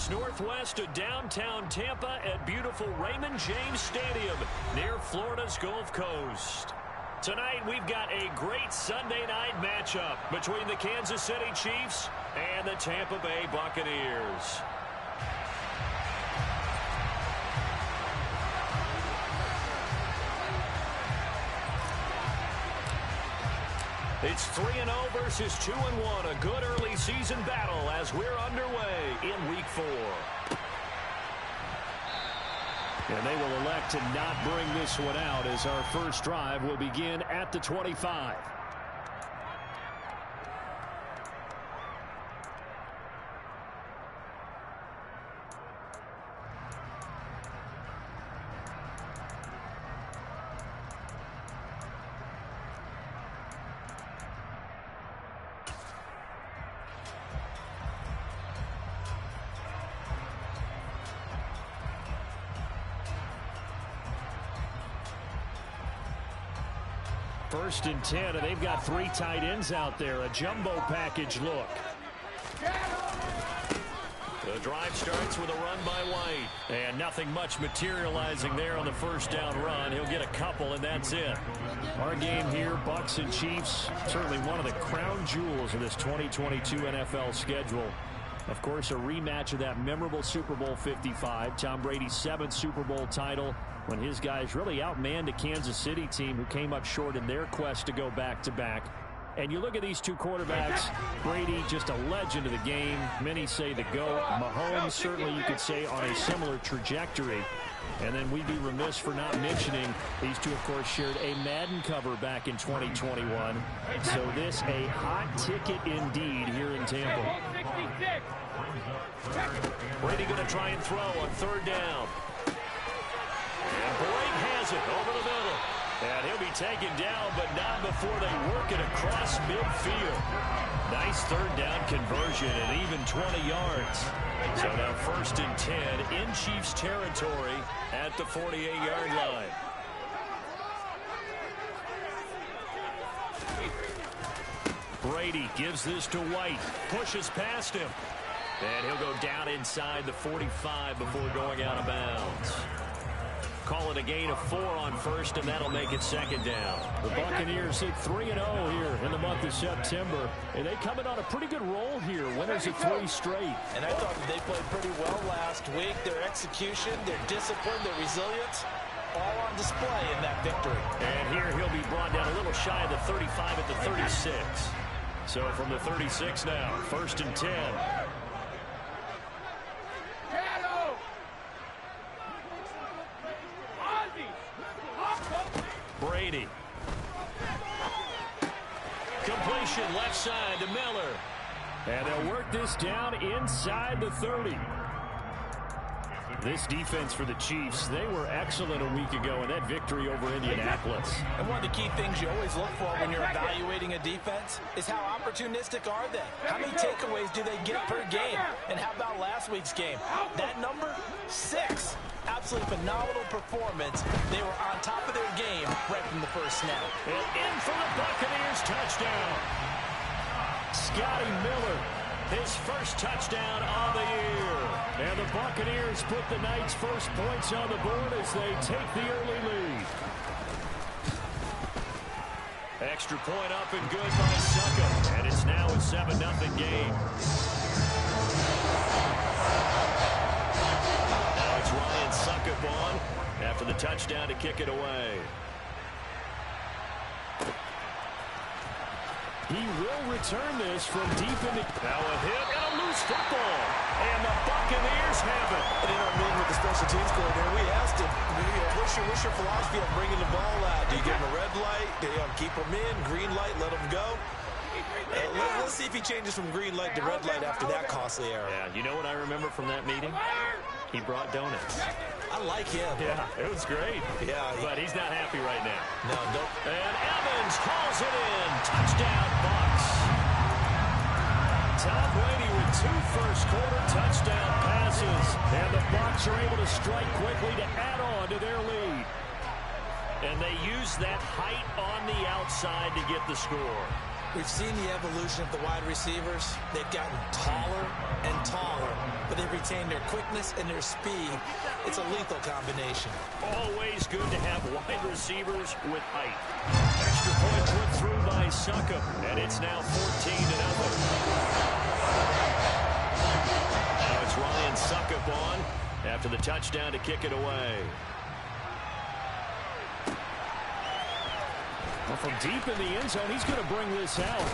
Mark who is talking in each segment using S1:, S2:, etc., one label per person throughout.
S1: miles northwest of downtown Tampa at beautiful Raymond James Stadium near Florida's Gulf Coast. Tonight, we've got a great Sunday night matchup between the Kansas City Chiefs and the Tampa Bay Buccaneers. It's 3-0 versus 2-1, a good early season battle as we're underway in Week 4. And they will elect to not bring this one out as our first drive will begin at the 25. First and 10, and they've got 3 tight ends out there. A jumbo package look. The drive starts with a run by White. And nothing much materializing there on the first down run. He'll get a couple, and that's it. Our game here, Bucs and Chiefs, certainly one of the crown jewels of this 2022 NFL schedule. Of course, a rematch of that memorable Super Bowl 55, Tom Brady's 7th Super Bowl title, when his guys really outmanned a Kansas City team who came up short in their quest to go back-to-back. And you look at these two quarterbacks, Brady just a legend of the game. Many say the GOAT. Mahomes, certainly you could say, on a similar trajectory. And then we'd be remiss for not mentioning these two, of course, shared a Madden cover back in 2021. So this a hot ticket indeed here in Tampa. Brady going to try and throw on 3rd down. And Blake has it over the middle. And he'll be taken down, but not before they work it across midfield. Nice 3rd down conversion and even 20 yards. So now 1st and 10 in Chiefs territory at the 48-yard line. Brady gives this to White. Pushes past him. And he'll go down inside the 45 before going out of bounds. Call it a gain of 4 on 1st, and that'll make it 2nd down. The Buccaneers hit 3-0 here in the month of September, and they come in on a pretty good roll here. Winners of 3 straight.
S2: And I thought they played pretty well last week. Their execution, their discipline, their resilience, all on display in that victory.
S1: And here he'll be brought down a little shy of the 35 at the 36. So from the 36 now, 1st and 10. Brady. Completion left side to Miller. And they'll work this down inside the 30. This defense for the Chiefs, they were excellent a week ago in that victory over Indianapolis.
S2: And one of the key things you always look for when you're evaluating a defense is how opportunistic are they? How many takeaways do they get per game? And how about last week's game? That number, 6. Absolutely phenomenal performance. They were on top of their game right from the first snap.
S1: And in for the Buccaneers touchdown. Scotty Miller, his first touchdown on the year. And the Buccaneers put the night's first points on the board as they take the early lead. Extra point up and good by Suckup. And it's now a 7-0 game. Now it's Ryan Suckup on after the touchdown to kick it away. He will return this from deep in the... Now a hit and a loose football. And the Buccaneers have it.
S2: And in our meeting with the special teams coordinator, we asked him, what's your philosophy on bringing the ball out? Do you give him a red light? Do you keep him in? Green light, let him go? Let's see if he changes from green light to red light after that costly error.
S1: Yeah, you know what I remember from that meeting? He brought donuts.
S2: I like him.
S1: Yeah, it was great.
S2: Yeah.
S1: But he's not happy right now.
S2: No, don't.
S1: And Evans calls it in. Touchdown, Bucs. Tom Brady with 2 first-quarter touchdown passes. And the Bucs are able to strike quickly to add on to their lead. And they use that height on the outside to get the score.
S2: We've seen the evolution of the wide receivers. They've gotten taller and taller, but they've retained their quickness and their speed. It's a lethal combination.
S1: Always good to have wide receivers with height. Extra point put through by Succop, and it's now 14-0. Now it's Ryan Succop on after the touchdown to kick it away. Well, from deep in the end zone, he's going to bring this out.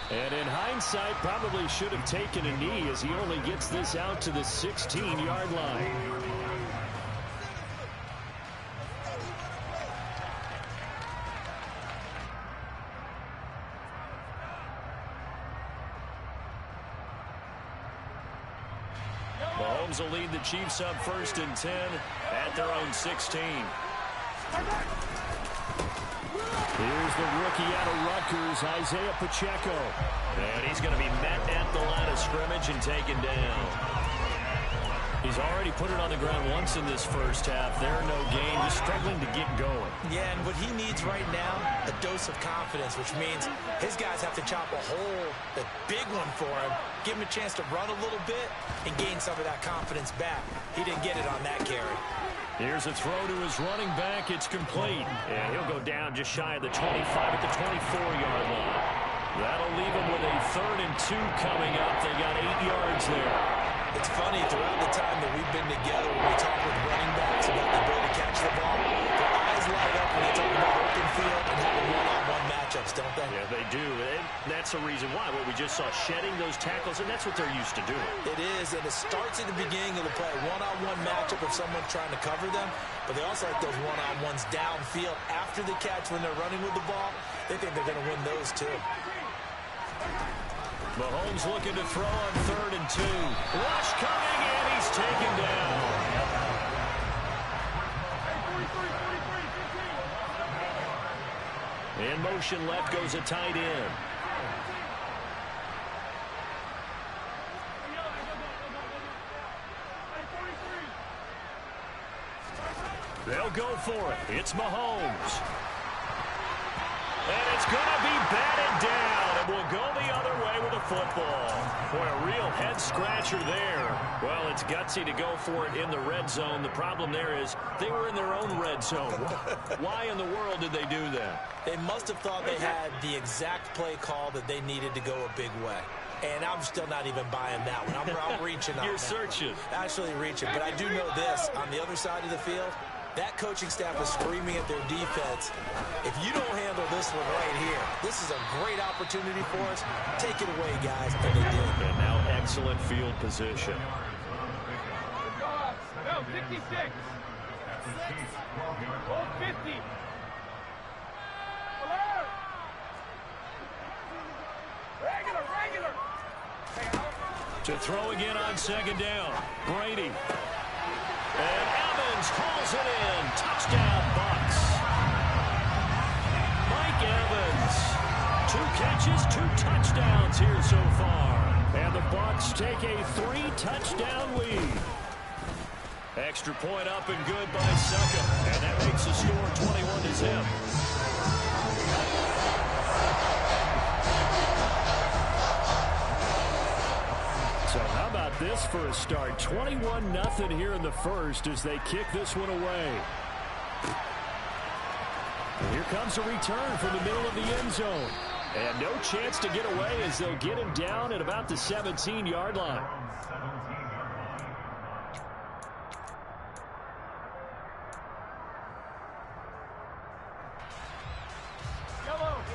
S1: And in hindsight, probably should have taken a knee as he only gets this out to the 16-yard line. Mahomes will lead the Chiefs up 1st and 10 at their own 16. Here's the rookie out of Rutgers, Isaiah Pacheco. And he's going to be met at the line of scrimmage and taken down. He's already put it on the ground once in this first half. They're no gain, just struggling to get going.
S2: Yeah, and what he needs right now, a dose of confidence, which means his guys have to chop a hole, a big one for him, give him a chance to run a little bit and gain some of that confidence back. He didn't get it on that carry.
S1: Here's a throw to his running back. It's complete. And he'll go down just shy of the 25 at the 24-yard line. That'll leave him with a 3rd and 2 coming up. They got 8 yards there.
S2: It's funny, throughout the time that we've been together, when we talk with running backs about the ability to catch the ball, their eyes light up when they talk about open field and having one-on-one matchups, don't they?
S1: Yeah, they do. And that's the reason why. What we just saw, shedding those tackles, and that's what they're used to doing.
S2: It is, and it starts at the beginning of the play. One-on-one matchup if someone's trying to cover them, but they also like those one-on-ones downfield after the catch when they're running with the ball. They think they're going to win those too.
S1: Mahomes looking to throw on 3rd and 2. Rush coming, and he's taken down. In motion left goes a tight end. They'll go for it. It's Mahomes. And it's going to be batted down. And will go the other way with the football. Boy, a real head-scratcher there. Well, it's gutsy to go for it in the red zone. The problem there is they were in their own red zone. Why in the world did they do that?
S2: They must have thought they had the exact play call that they needed to go a big way. And I'm still not even buying that one. I'm reaching on
S1: You're
S2: that.
S1: searching.
S2: Actually reaching. But I do know this. On the other side of the field, that coaching staff is screaming at their defense, if you don't handle this one right here, this is a great opportunity for us. Take it away, guys. And they did.
S1: And now excellent field position.
S3: No, 66. 50. Regular.
S1: To throw again on 2nd down. Brady. And Evans hauls it in. Touchdown, Bucs. Mike Evans. 2 catches, 2 touchdowns here so far. And the Bucs take a 3-touchdown lead. Extra point up and good by Succop. And that makes the score 21-0. So how about this for a start? 21-0 here in the first as they kick this one away. And here comes a return from the middle of the end zone. And no chance to get away as they'll get him down at about the 17-yard line.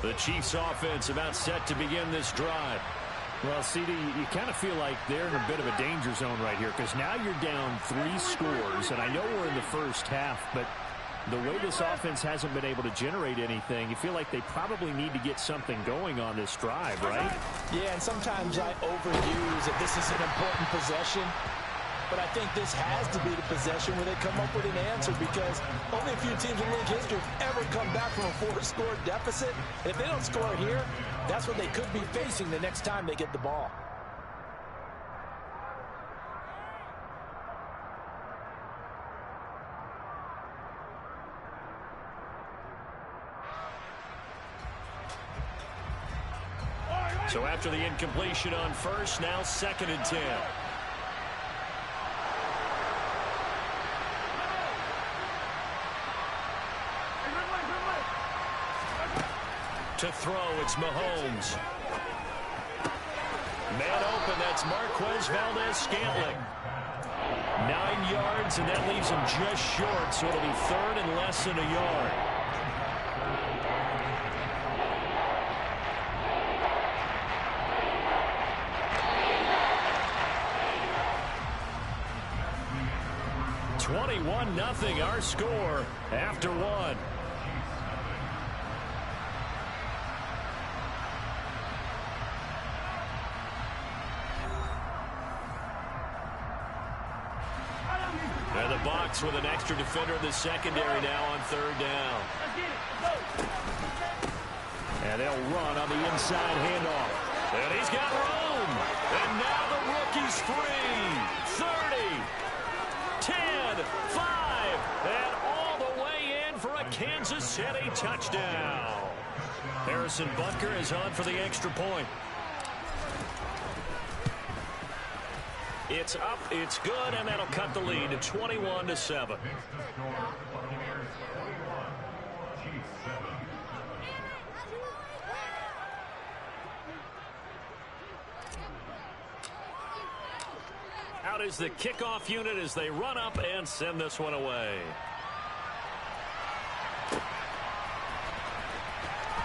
S1: The Chiefs offense about set to begin this drive. Well, CD, you kind of feel like they're in a bit of a danger zone right here because now you're down 3 scores, and I know we're in the first half, but the way this offense hasn't been able to generate anything, you feel like they probably need to get something going on this drive, right?
S2: Yeah, and sometimes I overuse that this is an important possession. But I think this has to be the possession where they come up with an answer because only a few teams in league history have ever come back from a 4-score deficit. And if they don't score here, that's what they could be facing the next time they get the ball.
S1: So after the incompletion on first, now 2nd and 10. To throw, it's Mahomes. Man open, that's Marquez Valdez-Scantling. 9 yards, and that leaves him just short, so it'll be 3rd and less than a yard. Nothing, our score after 1. And the Bucs with an extra defender in the secondary now on 3rd down. And they'll run on the inside handoff. And he's got room. And now the rookie's free. 30, 10, 5, and all the way in for a Kansas City touchdown. Harrison Butker is on for the extra point. It's up, it's good, and that'll cut the lead to 21-7. Out is the kickoff unit as they run up and send this one away.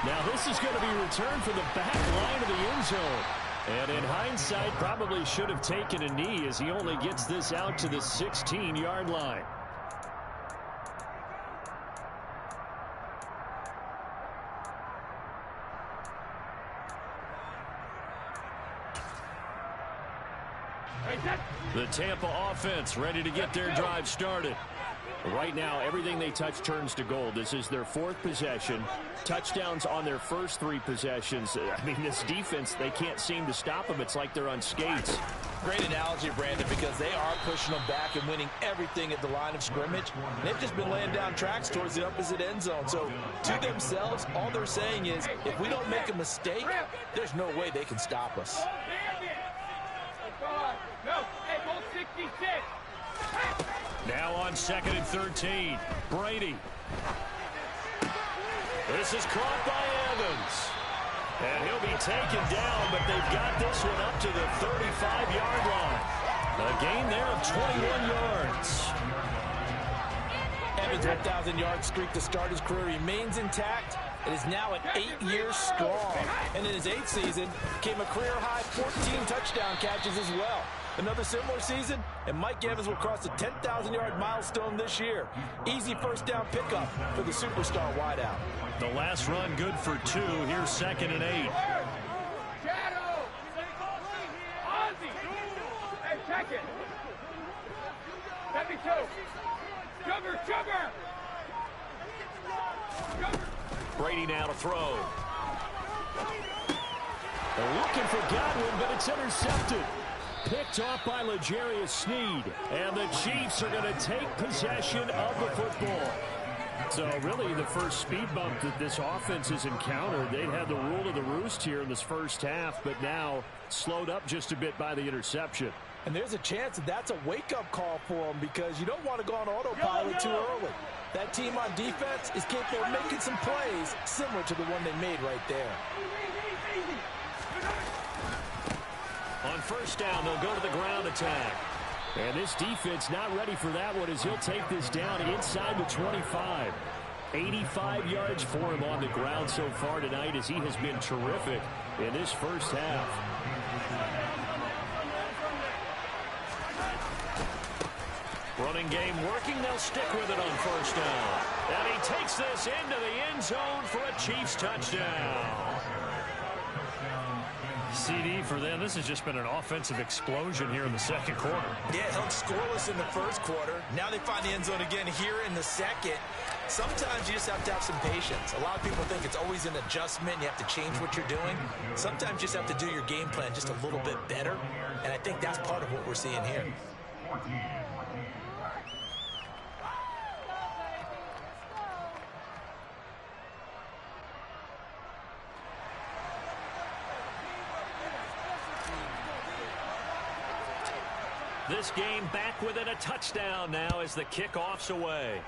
S1: Now this is going to be returned from the back line of the end zone. And in hindsight, probably should have taken a knee as he only gets this out to the 16-yard line. The Tampa offense ready to get their drive started. Right now, everything they touch turns to gold. This is their 4th possession. Touchdowns on their first 3 possessions. I mean, this defense, they can't seem to stop them. It's like they're on skates.
S2: Great analogy, Brandon, because they are pushing them back and winning everything at the line of scrimmage. They've just been laying down tracks towards the opposite end zone. So, to themselves, all they're saying is, if we don't make a mistake, there's no way they can stop us.
S1: Now on 2nd and 13, Brady. This is caught by Evans. And he'll be taken down, but they've got this one up to the 35-yard line. A gain there of 21 yards.
S2: Evans' 1,000-yard streak to start his career remains intact. It is now at 8 years strong. And in his 8th season, came a career-high 14 touchdown catches as well. Another similar season, and Mike Evans will cross the 10,000-yard milestone this year. Easy first down pickup for the superstar wideout.
S1: The last run good for 2. Here's 2nd and 8.
S3: Shadow! Ozzy! Hey, check it! 72! Sugar!
S1: Brady now to throw. They're looking for Godwin, but it's intercepted. Picked off by L'Jarius Sneed. And the Chiefs are going to take possession of the football. So really the first speed bump that this offense has encountered. They'd had the rule of the roost here in this first half, but now slowed up just a bit by the interception.
S2: And there's a chance that that's a wake-up call for them because you don't want to go on autopilot too early. That team on defense is capable of making some plays similar to the one they made right there.
S1: On first down, they'll go to the ground attack. And this defense not ready for that one as he'll take this down inside the 25. 85 yards for him on the ground so far tonight as he has been terrific in this first half. Running game working. They'll stick with it on first down. And he takes this into the end zone for a Chiefs touchdown. CD for them. This has just been an offensive explosion here in the second quarter.
S2: Yeah, held scoreless in the first quarter. Now they find the end zone again here in the second. Sometimes you just have to have some patience. A lot of people think it's always an adjustment. You have to change what you're doing. Sometimes you just have to do your game plan just a little bit better. And I think that's part of what we're seeing here.
S1: This game back within a touchdown now as the kickoff's away.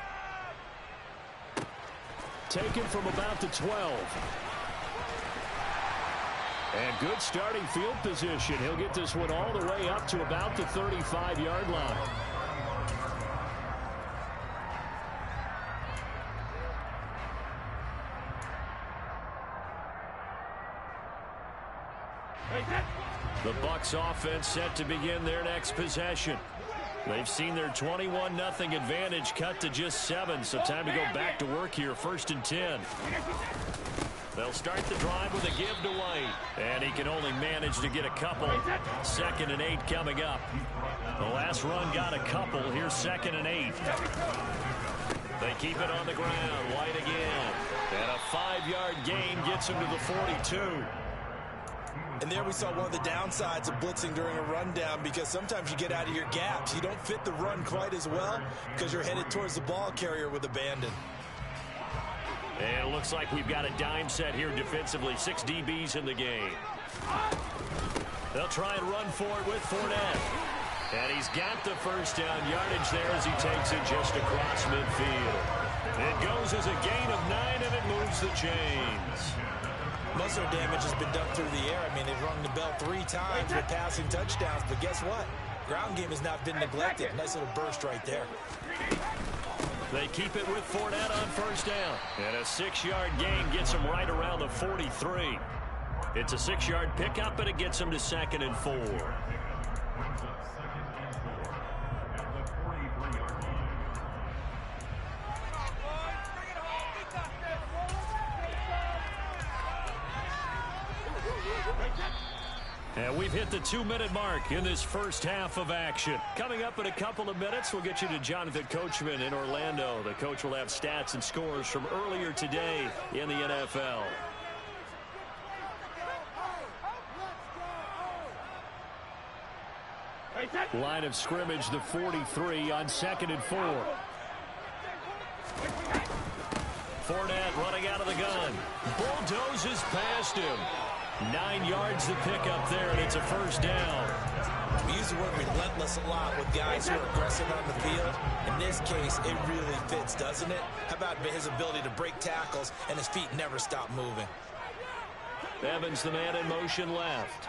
S1: Taken from about the 12. And good starting field position. He'll get this one all the way up to about the 35-yard line. The Bucs offense set to begin their next possession. They've seen their 21-0 advantage cut to just 7, so time to go back to work here, 1st and 10. They'll start the drive with a give to White, and he can only manage to get a couple. 2nd and 8 coming up. The last run got a couple. Here's 2nd and 8. They keep it on the ground. White again. And a 5-yard gain gets him to the 42.
S2: And there we saw one of the downsides of blitzing during a rundown, because sometimes you get out of your gaps. You don't fit the run quite as well because you're headed towards the ball carrier with abandon.
S1: And it looks like we've got a dime set here defensively. 6 DBs in the game. They'll try and run for it with Fournette. And he's got the first down yardage there as he takes it just across midfield. It goes as a gain of 9, and it moves the chains.
S2: Most of their damage has been done through the air. I mean, they've rung the bell 3 times with passing touchdowns, but guess what? Ground game has not been neglected. Nice little burst right there.
S1: They keep it with Fournette on first down. And a 6-yard gain gets him right around the 43. It's a 6-yard pickup, and it gets him to 2nd and 4. And we've hit the 2-minute mark in this first half of action. Coming up in a couple of minutes, we'll get you to Jonathan Coachman in Orlando. The coach will have stats and scores from earlier today in the NFL. Line of scrimmage, the 43 on 2nd and 4. Fournette running out of the gun. Bulldozes past him. 9 yards to pick up there, and it's a first down.
S2: We use the word relentless a lot with guys who are aggressive on the field. In this case, it really fits, doesn't it? How about his ability to break tackles and his feet never stop moving?
S1: Evans, the man in motion left.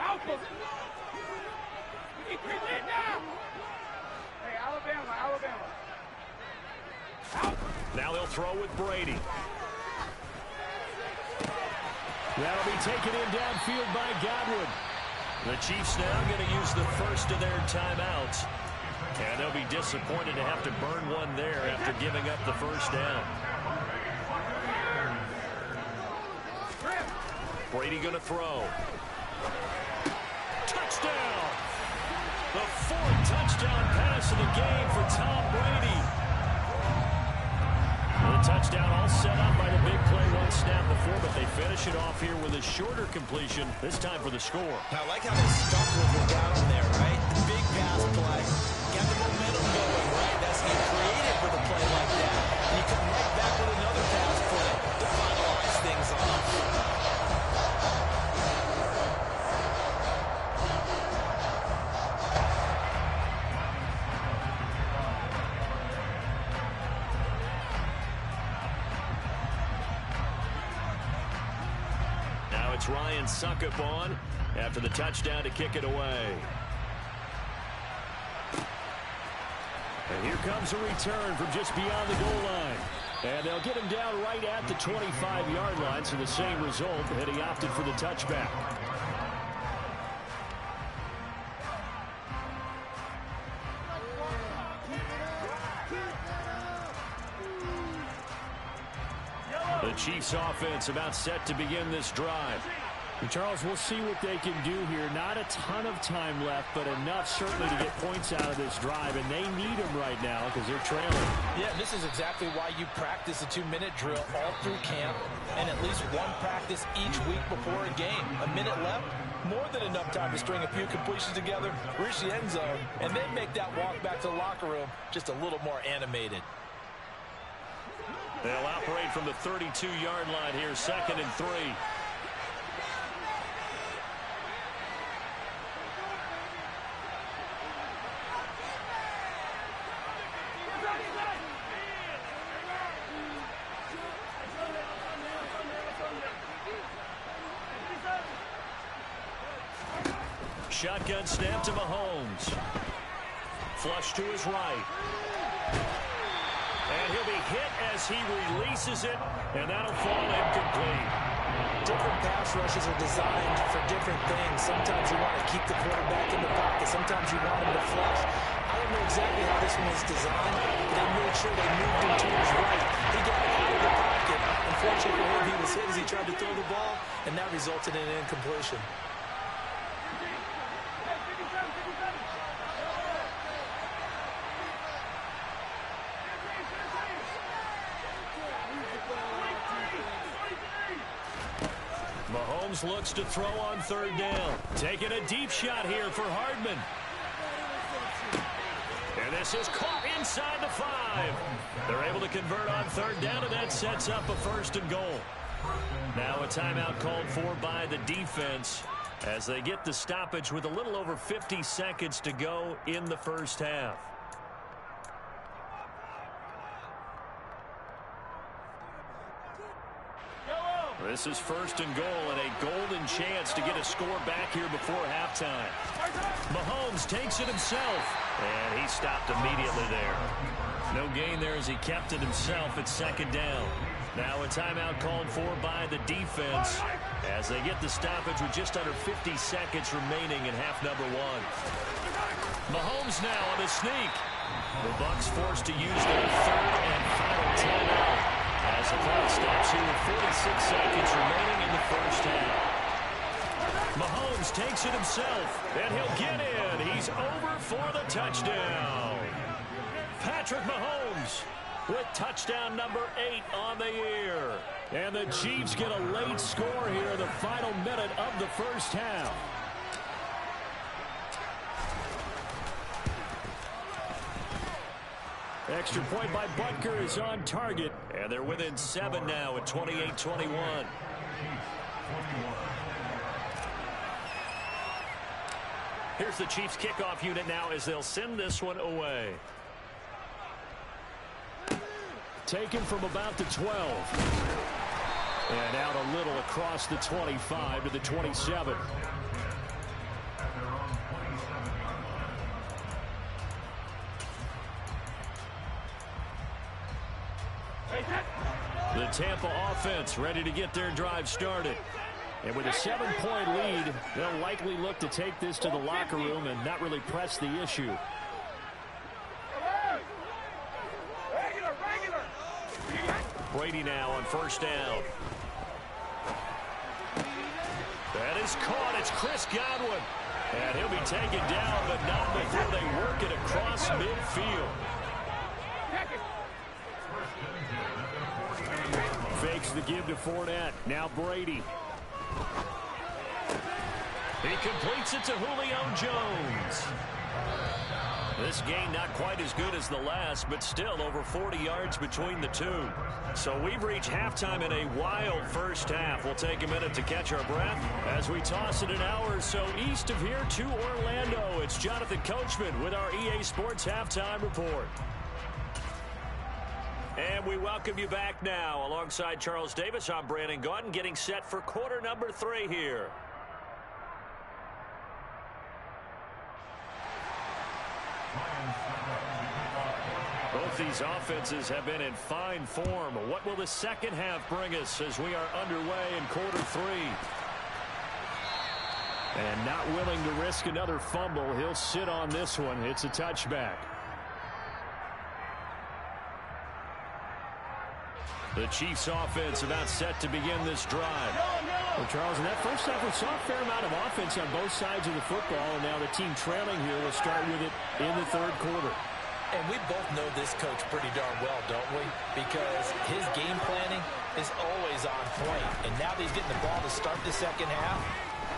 S1: Now they'll throw with Brady. That'll be taken in downfield by Godwin. The Chiefs now going to use the first of their timeouts. And they'll be disappointed to have to burn one there after giving up the first down. Brady going to throw. Touchdown! The 4th touchdown pass of the game for Tom Brady. The touchdown all set up by the big play one snap before, but they finish it off here with a shorter completion, this time for the score.
S2: Now, I like how they stuck with the down there, right? The big pass play. Got the momentum going, right? That's how you created with a play like that. And you come right back with another pass play to finalize things off.
S1: It's Ryan Suckup on after the touchdown to kick it away. And here comes a return from just beyond the goal line. And they'll get him down right at the 25-yard line, so the same result, and he opted for the touchback. The Chiefs offense about set to begin this drive. And Charles, we'll see what they can do here. Not a ton of time left, but enough certainly to get points out of this drive, and they need them right now because they're trailing.
S2: Yeah, this is exactly why you practice a 2-minute drill all through camp and at least one practice each week before a game. A minute left, more than enough time to string a few completions together, reach the end zone, and then make that walk back to the locker room just a little more animated.
S1: They'll operate from the 32-yard line here, 2nd and 3. shotgun snap to Mahomes. Flush to his right. And he'll be hit as he releases it, and that'll fall incomplete.
S2: Different pass rushes are designed for different things. Sometimes you want to keep the quarterback in the pocket. Sometimes you want him to flush. I don't know exactly how this one was designed, but they made sure they moved him to his right. He got out of the pocket. Unfortunately for him, he was hit as he tried to throw the ball, and that resulted in an incompletion.
S1: Mahomes looks to throw on third down. Taking a deep shot here for Hardman. And this is caught inside the 5. They're able to convert on third down, and that sets up a 1st and goal. Now a timeout called for by the defense as they get the stoppage with a little over 50 seconds to go in the first half. This is 1st and goal and a golden chance to get a score back here before halftime. Mahomes takes it himself, and he stopped immediately there. No gain there as he kept it himself at 2nd down. Now a timeout called for by the defense as they get the stoppage with just under 50 seconds remaining in half number 1. Mahomes now on the sneak. The Bucs forced to use their 3rd and final timeout. As the clock stops here with 46 seconds remaining in the first half. Mahomes takes it himself, and he'll get in. He's over for the touchdown. Patrick Mahomes with touchdown number 8 on the year. And the Chiefs get a late score here in the final minute of the first half. Extra point by Butker is on target, and they're within 7 now at 28-21. Here's the Chiefs kickoff unit now as they'll send this one away. Taken from about the 12. And out a little across the 25 to the 27. The Tampa offense ready to get their drive started. And with a 7-point lead, they'll likely look to take this to the locker room and not really press the issue. Brady now on 1st down. That is caught. It's Chris Godwin. And he'll be taken down, but not before they work it across midfield. Fakes the give to Fournette. Now Brady. He completes it to Julio Jones. This game not quite as good as the last, but still over 40 yards between the two. So we've reached halftime in a wild first half. We'll take a minute to catch our breath as we toss it an hour or so east of here to Orlando. It's Jonathan Coachman with our EA Sports Halftime Report. And we welcome you back now. Alongside Charles Davis, I'm Brandon Gaudin, getting set for quarter number 3 here. Both these offenses have been in fine form. What will the second half bring us as we are underway in quarter 3? And not willing to risk another fumble, he'll sit on this one. It's a touchback. The Chiefs offense about set to begin this drive.
S4: Well, Charles, in that first half, we saw a fair amount of offense on both sides of the football, and now the team trailing here will start with it in the 3rd quarter.
S2: And we both know this coach pretty darn well, don't we? Because his game planning is always on point. And now that he's getting the ball to start the second half,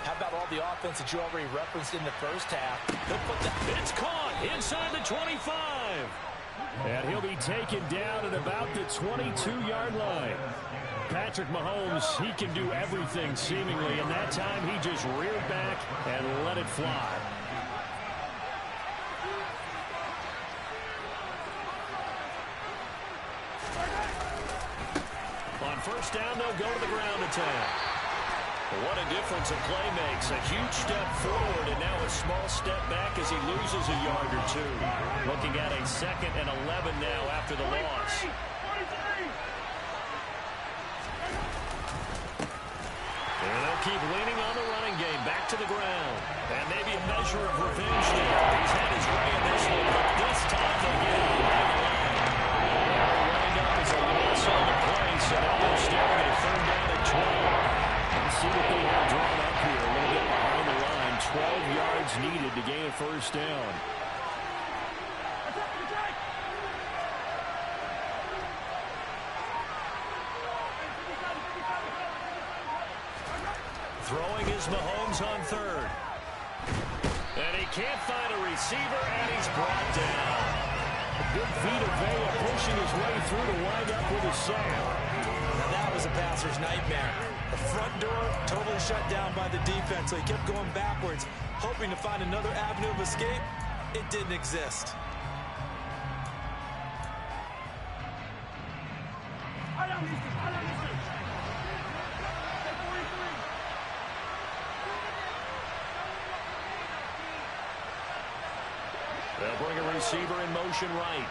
S2: how about all the offense that you already referenced in the first half? He'll put that.
S1: It's caught inside the 25.
S4: And he'll be taken down at about the 22-yard line.
S1: Patrick Mahomes, he can do everything seemingly, and that time he just reared back and let it fly. On 1st down, they'll go to the ground attack. What a difference a play makes. A huge step forward and now a small step back as he loses a yard or two. Looking at a 2nd and 11 now after the loss. And they'll keep leaning on the running game. Back to the ground. And maybe a measure of revenge there. He's had his way in this one, but this time they get it behind the line. Lined up as a loss on the play, so now they're staring at a 3rd down and 12. Let's see what they have drawn up here. A little bit behind the line. 12 yards needed to gain a 1st down. Throwing is Mahomes on 3rd. And he can't find a receiver, and he's brought down. Big Vita Vea pushing his way through to wind up with a sack.
S2: Now that was a passer's nightmare. The front door totally shut down by the defense, so he kept going backwards, hoping to find another avenue of escape. It didn't exist.
S1: They'll bring a receiver in motion right.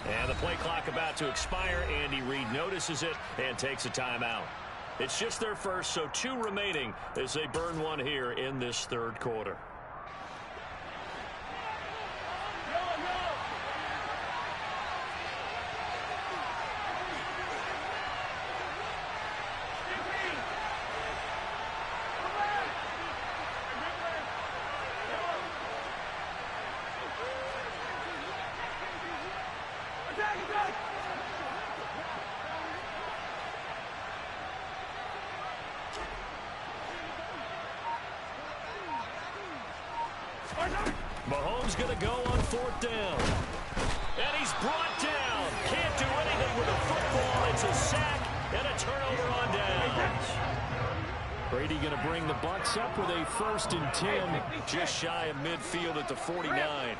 S1: And the play clock about to expire. Andy Reid notices it and takes a timeout. It's just their first, so 2 remaining as they burn one here in this 3rd quarter. Mahomes going to go on 4th down. And he's brought down. Can't do anything with a football. It's a sack and a turnover on downs. Brady going to bring the Bucs up with a 1st and 10. Just shy of midfield at the 49.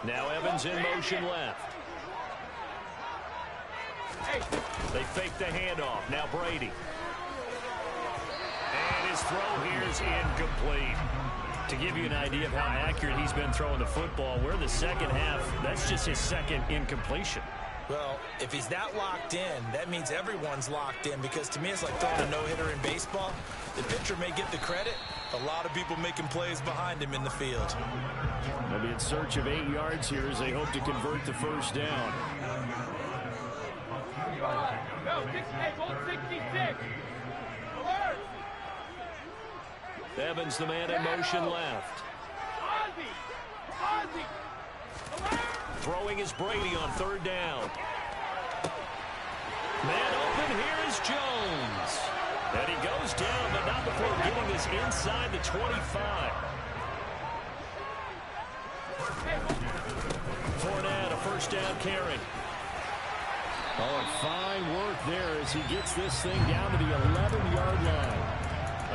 S1: Now Evans in motion left. They fake the handoff. Now Brady. And his throw here is incomplete. To give you an idea of how accurate he's been throwing the football, we're in the 2nd half. That's just his 2nd incompletion.
S2: Well, if he's that locked in, that means everyone's locked in, because to me it's like throwing a no-hitter in baseball. The pitcher may get the credit. A lot of people making plays behind him in the field.
S1: They'll be in search of 8 yards here as they hope to convert the 1st down.
S3: Go, 66.
S1: Evans, the man in motion left. Throwing is Brady on 3rd down. Man open, here is Jones. And he goes down, but not before getting this inside the 25. Fournette, a 1st down carry. Oh, and fine work there as he gets this thing down to the 11-yard line.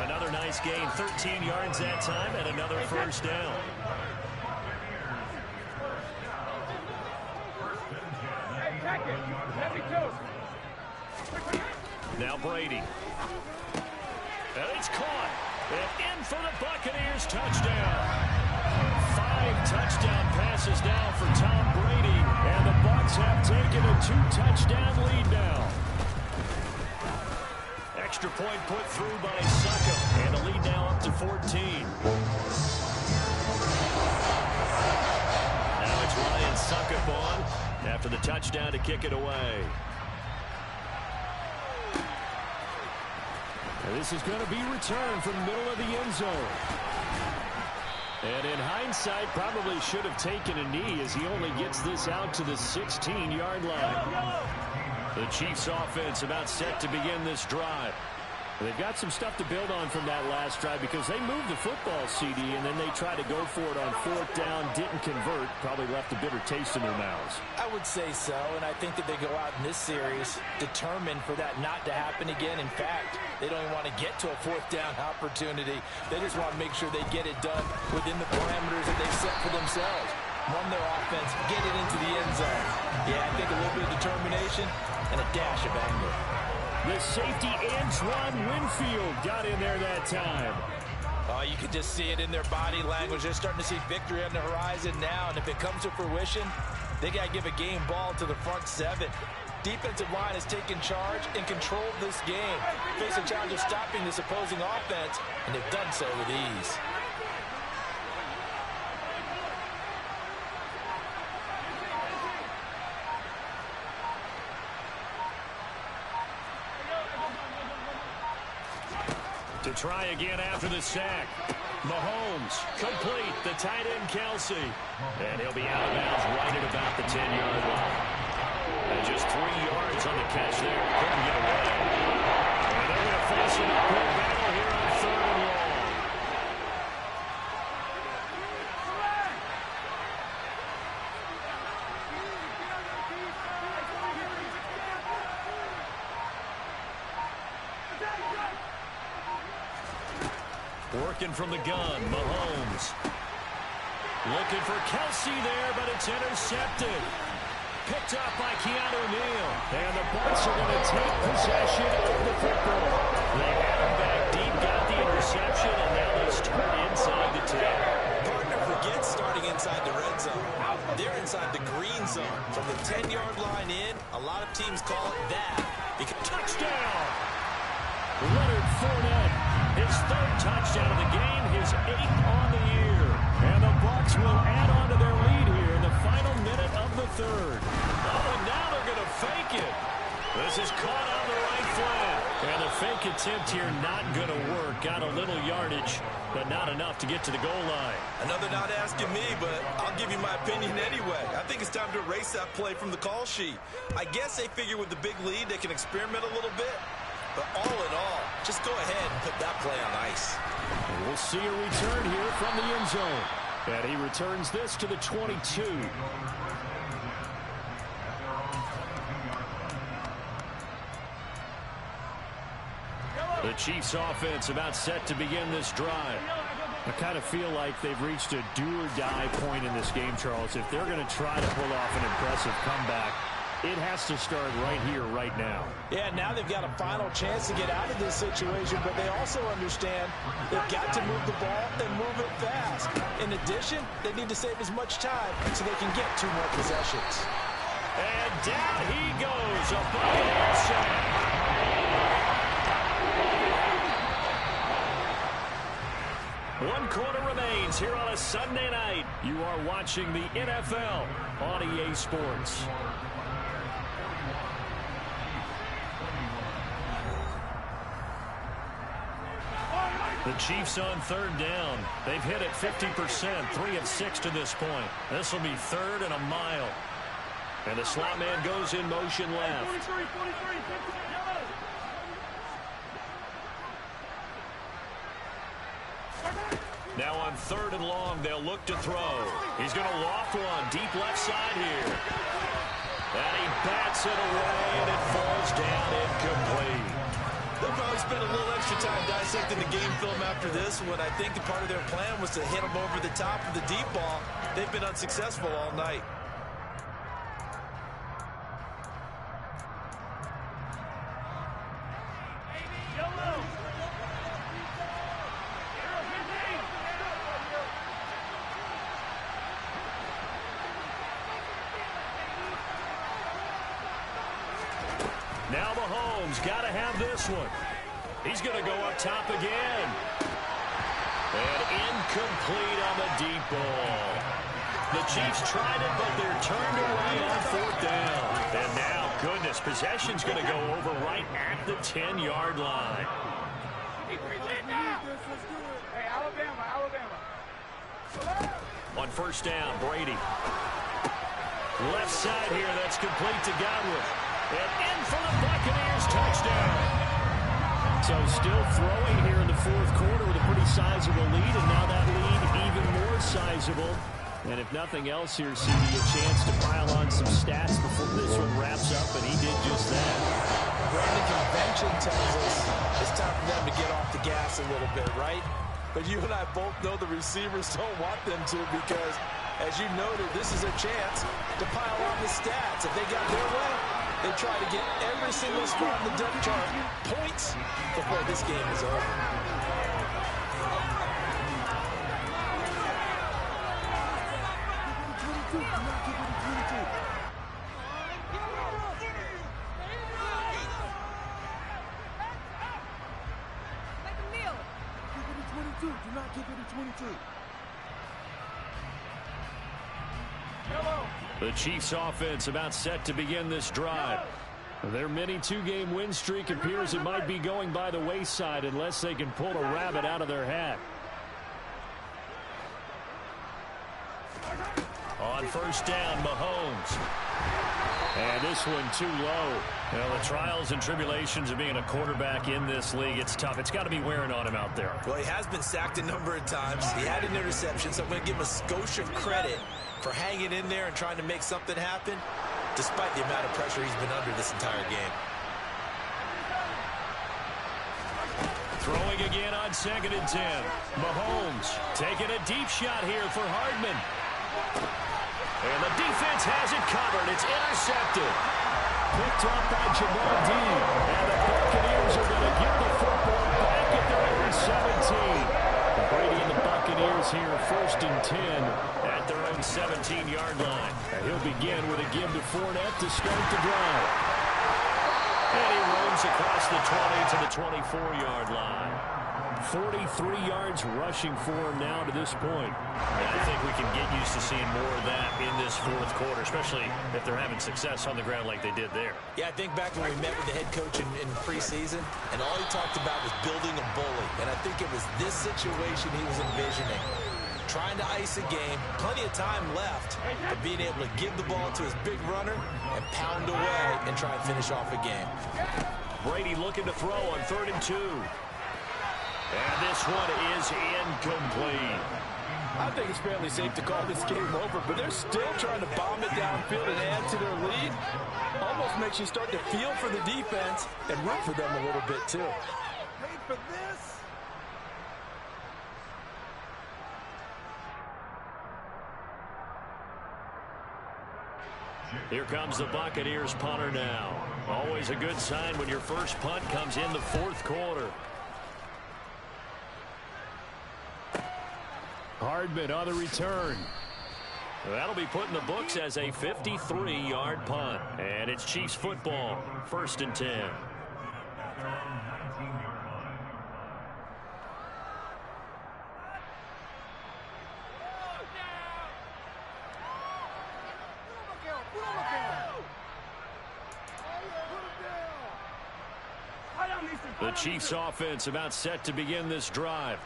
S1: Another nice gain, 13 yards that time, and another 1st down. Now Brady. And it's caught. And in for the Buccaneers, touchdown. 5 touchdown passes now for Tom Brady. And the Bucs have taken a 2-touchdown lead now. Extra point put through by Suckup. And the lead now up to 14. Now it's Ryan Suckup on after the touchdown to kick it away. And this is going to be returned from the middle of the end zone. And in hindsight, probably should have taken a knee as he only gets this out to the 16-yard line. The Chiefs offense about set to begin this drive. They've got some stuff to build on from that last drive because they moved the football, CD, and then they tried to go for it on 4th down, didn't convert, probably left a bitter taste in their mouths.
S2: I would say so, and I think that they go out in this series determined for that not to happen again. In fact, they don't even want to get to a 4th down opportunity. They just want to make sure they get it done within the parameters that they've set for themselves. run their offense, get it into the end zone. Yeah, I think a little bit of determination and a dash of anger.
S1: The safety Antoine Winfield got in there that time.
S2: Oh, you can just see it in their body language. They're starting to see victory on the horizon now, and if it comes to fruition, they got to give a game ball to the front seven. Defensive line has taken charge and controlled this game. Face a challenge of stopping this opposing offense, and they've done so with ease.
S1: To try again after the sack. Mahomes, complete, the tight end Kelsey. And he'll be out of bounds right at about the 10-yard line. And just 3 yards on the catch there. Couldn't get away. And they're going to face an uphill battle here on 3rd and long. Working from the gun, Mahomes. Looking for Kelsey there, but it's intercepted. Picked up by Keanu Neal. And the Bucs are going to take possession of the football. They had him back deep, got the interception, and now they start inside the 10.
S2: Partner forgets starting inside the red zone. They're inside the green zone. From the 10-yard line in, a lot of teams call it that.
S1: Touchdown! Leonard Fournette, his 3rd touchdown of the game, his 8th on the year. And the Bucs will add on to their lead here in the final minute of the 3rd. Oh, and now they're going to fake it. This is caught on the right flat. And the fake attempt here not going to work. Got a little yardage, but not enough to get to the goal line.
S5: Another not asking me, but I'll give you my opinion anyway. I think it's time to erase that play from the call sheet. I guess they figure with the big lead they can experiment a little bit. But all in all, just go ahead and put that play on ice.
S1: And we'll see a return here from the end zone. And he returns this to the 22. The Chiefs offense about set to begin this drive. I kind of feel like they've reached a do-or-die point in this game, Charles. If they're going to try to pull off an impressive comeback, it has to start right here, right now.
S2: Yeah, now they've got a final chance to get out of this situation, but they also understand they've got to move the ball and move it fast. In addition, they need to save as much time so they can get 2 more possessions.
S1: And down he goes, a Buccaneer sack. 1 quarter remains here on a Sunday night. You are watching the NFL on EA Sports. The Chiefs on 3rd down. They've hit it 50%, 3 of 6 to this point. This will be 3rd and a mile. And the slot man goes in motion left. Now on 3rd and long, they'll look to throw. He's going to loft one deep left side here. And he bats it away, and it falls down incomplete.
S5: They'll probably spend a little extra time dissecting the game film after this one. I think the part of their plan was to hit them over the top of the deep ball. They've been unsuccessful all night.
S1: Now Mahomes got to have this one. He's going to go up top again. And incomplete on the deep ball. The Chiefs tried it, but they're turned away on 4th down. And now, goodness, possession's going to go over right at the 10-yard line.
S3: Hey, Alabama.
S1: On 1st down, Brady. Left side here, that's complete to Godwin. And in for the Buccaneers, touchdown. So still throwing here in the 4th quarter with a pretty sizable lead, and now that lead even more sizable. And if nothing else here, CD, a chance to pile on some stats before this one wraps up, and he did just that.
S2: Brandon, convention tells us it's time for them to get off the gas a little bit, right? But you and I both know the receivers don't want them to, because As you noted, this is a chance to pile on the stats. If they got their way, they try to get every single spot in the depth chart points before this game is over.
S3: Do not give it a 22.
S1: The Chiefs offense about set to begin this drive. Their mini two-game win streak appears it might be going by the wayside unless they can pull a rabbit out of their hat. On first down, Mahomes. And this one too low. Well, the trials and tribulations of being a quarterback in this league, it's tough. It's got to be wearing on him out there.
S5: Well, he has been sacked a number of times. He had an interception, so I'm going to give him a skosh of credit for hanging in there and trying to make something happen, despite the amount of pressure he's been under this entire game.
S1: Throwing again on 2nd and 10. Mahomes taking a deep shot here for Hardman. And the defense has it covered. It's intercepted. Picked up by Jamal Dean. And the Buccaneers are going to get the football back at their own 17. Brady and the Buccaneers here, 1st and 10 at their own 17-yard line. And he'll begin with a give to Fournette to start the drive. And he roams across the 20 to the 24-yard line. 43 yards rushing for him now to this point.
S4: And I think we can get used to seeing more of that in this 4th quarter, especially if they're having success on the ground like they did there.
S2: Yeah, I think back when we met with the head coach in preseason, and all he talked about was building a bully. And I think it was this situation he was envisioning. Trying to ice a game, plenty of time left, but being able to give the ball to his big runner and pound away and try and finish off a game.
S1: Brady looking to throw on 3rd and 2. And this one is incomplete.
S2: I think it's fairly safe to call this game over, but they're still trying to bomb it downfield and add to their lead. Almost makes you start to feel for the defense and root for them a little bit, too.
S3: Paid for this?
S1: Here comes the Buccaneers punter now. Always a good sign when your first punt comes in the 4th quarter. Hardman on the return. That'll be put in the books as a 53-yard punt. And it's Chiefs football, 1st and 10. The Chiefs offense about set to begin this drive.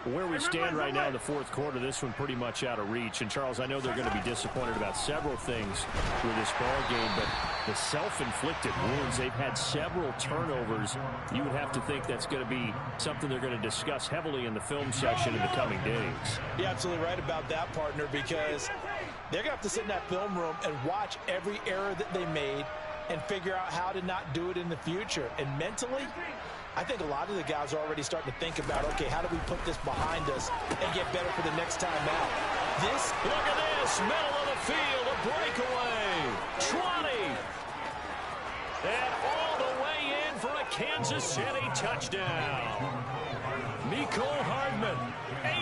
S1: Where we stand right now in the 4th quarter, this one pretty much out of reach. And, Charles, I know they're going to be disappointed about several things with this ball game, but the self-inflicted wounds, they've had several turnovers. You would have to think that's going to be something they're going to discuss heavily in the film session in the coming days.
S2: You're absolutely right about that, partner, because they're going to have to sit in that film room and watch every error that they made and figure out how to not do it in the future. And mentally, I think a lot of the guys are already starting to think about, okay, how do we put this behind us and get better for the next time out?
S1: Look at this, middle of the field, a breakaway. 20. And all the way in for a Kansas City touchdown. Nicole Hardman,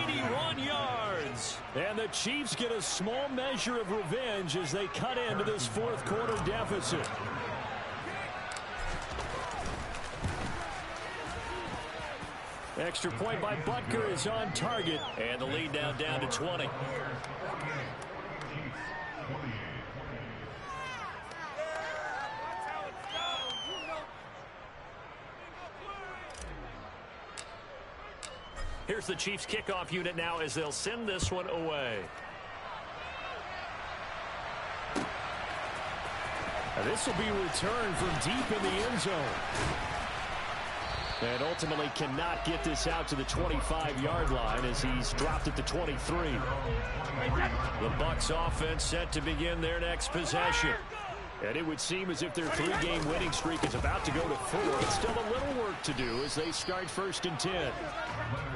S1: 81 yards. And the Chiefs get a small measure of revenge as they cut into this 4th quarter deficit. Extra point by Butker is on target. And the lead now down to 20. Here's the Chiefs kickoff unit now as they'll send this one away. And this will be returned from deep in the end zone. And ultimately cannot get this out to the 25-yard line as he's dropped at the 23. The Bucs offense set to begin their next possession. And it would seem as if their 3-game winning streak is about to go to 4. It's still a little work to do as they start 1st and 10.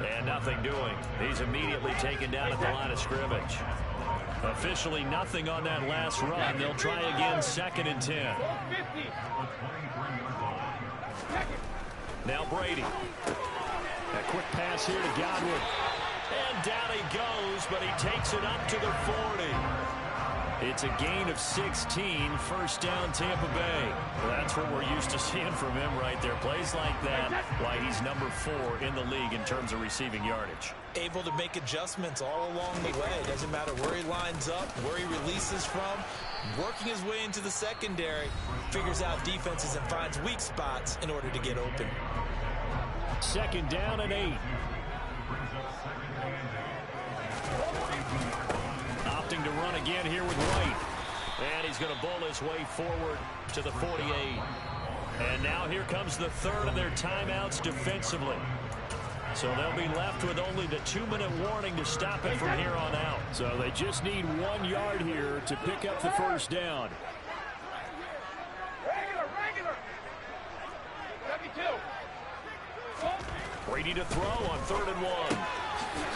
S1: And nothing doing. He's immediately taken down at the line of scrimmage. Officially nothing on that last run. They'll try again, 2nd and 10. Now Brady. A quick pass here to Godwin. And down he goes, but he takes it up to the 40. It's a gain of 16, 1st down Tampa Bay. Well, that's what we're used to seeing from him right there. Plays like that, why he's number 4 in the league in terms of receiving yardage.
S2: Able to make adjustments all along the way. Doesn't matter where he lines up, where he releases from. Working his way into the secondary, figures out defenses and finds weak spots in order to get open.
S1: 2nd down and 8. Opting to run again here with White. And he's going to bull his way forward to the 48. And now here comes the 3rd of their timeouts defensively. So they'll be left with only the 2-minute warning to stop it from here on out. So they just need 1 yard here to pick up the 1st down. Brady to throw on 3rd and 1.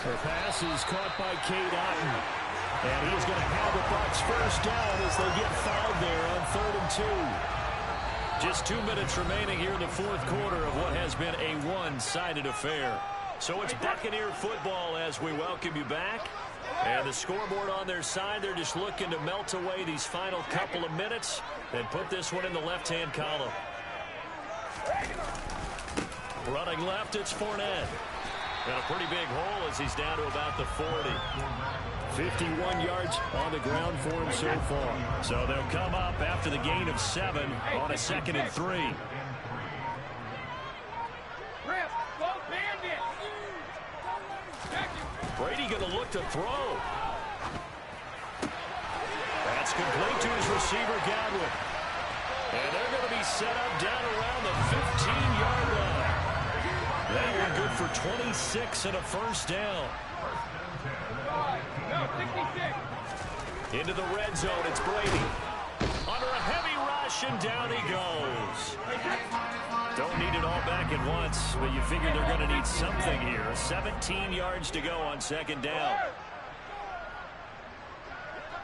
S1: The pass is caught by Cade Otton. And he's going to have the Bucs 1st down as they get fouled there on 3rd and 2. Just 2 minutes remaining here in the 4th quarter of what has been a one-sided affair. So it's Buccaneer football as we welcome you back. And the scoreboard on their side, they're just looking to melt away these final couple of minutes and put this one in the left-hand column. Running left, it's Fournette. And a pretty big hole as he's down to about the 40. 51 yards on the ground for him so far. So they'll come up after the gain of 7 on a 2nd and 3. Brady going to look to throw. That's complete to his receiver, Godwin. And they're going to be set up down around the 15-yard line. That one good for 26 and a 1st down. Into the red zone, it's Brady. Under a heavy rush, and down he goes. Don't need it all back at once, but you figure they're going to need something here. 17 yards to go on 2nd down.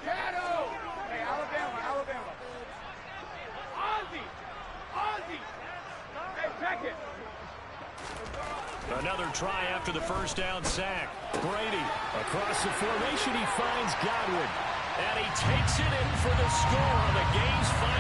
S3: Hey, Alabama. Ozzie. Hey, check it.
S1: Another try after the 1st down sack. Brady across the formation. He finds Godwin. And he takes it in for the score on the game's final